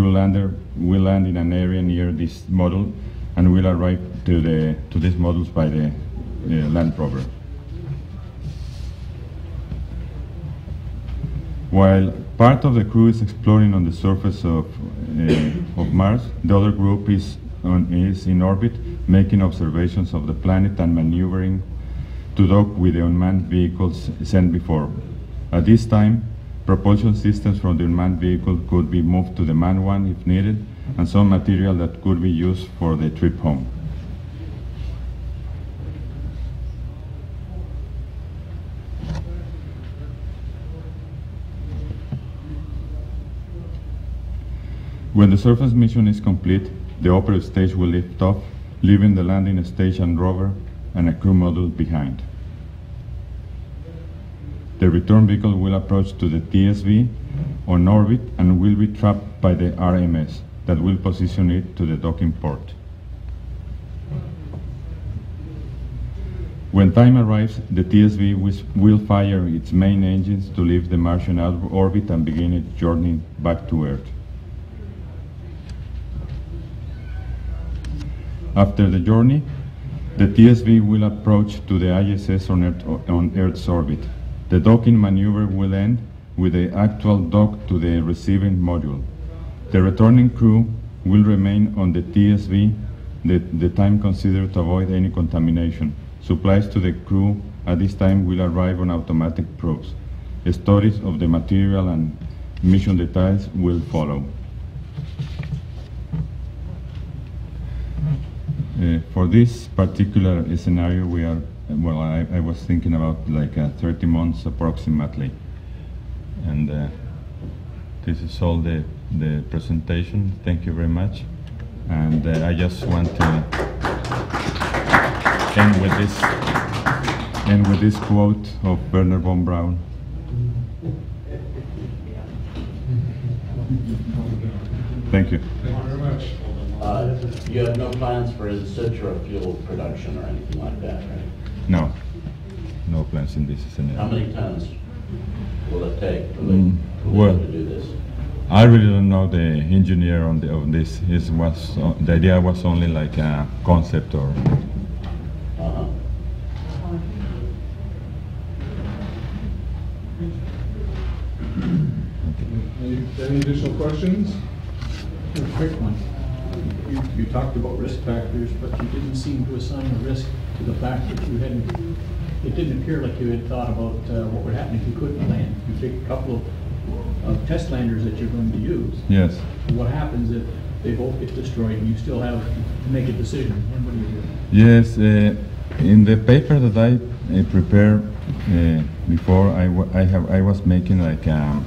lander will land in an area near this model and will arrive to these models by the Land Rover. While part of the crew is exploring on the surface of Mars, the other group is in orbit, making observations of the planet and maneuvering to dock with the unmanned vehicles sent before. At this time, propulsion systems from the unmanned vehicle could be moved to the manned one if needed, and some material that could be used for the trip home. When the surface mission is complete, the operative stage will lift off, leaving the landing stage and rover and a crew module behind. The return vehicle will approach to the TSV on orbit and will be trapped by the RMS that will position it to the docking port. When time arrives, the TSV will fire its main engines to leave the Martian orbit and begin its journey back to Earth. After the journey, the TSV will approach to the ISS on Earth's orbit. The docking maneuver will end with the actual dock to the receiving module. The returning crew will remain on the TSV the time considered to avoid any contamination. Supplies to the crew at this time will arrive on automatic probes. Studies of the material and mission details will follow. For this particular scenario, I was thinking about like 30 months approximately. And this is all the presentation. Thank you very much. And I just want to end with this quote of Werner von Braun. Thank you. Thank you very much. You have no plans for in situ fuel production or anything like that, right? No. No plans in this scenario. How many tons will it take for well, to do this? I really don't know the engineer on this. The idea was only like a concept or. Any additional questions? A quick one. You talked about risk factors, but you didn't seem to assign a risk to the fact that you hadn't. It didn't appear like you had thought about what would happen if you couldn't land. You take a couple of test landers that you're going to use. Yes. What happens if they both get destroyed and you still have to make a decision? And what do you do? Yes. In the paper that I prepared before, I was making like a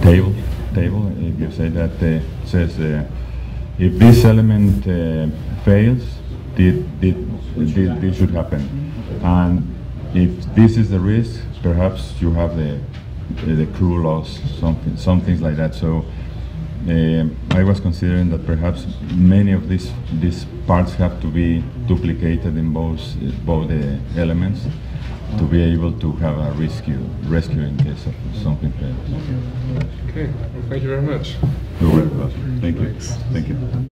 table. If you say that says if this element fails, this should happen, and if this is the risk, perhaps you have the crew loss, some things like that. So I was considering that perhaps many of these parts have to be duplicated in both elements to be able to have a rescue in case of something fails. Okay, well, thank you very much. You're welcome. Thank you. Thank you.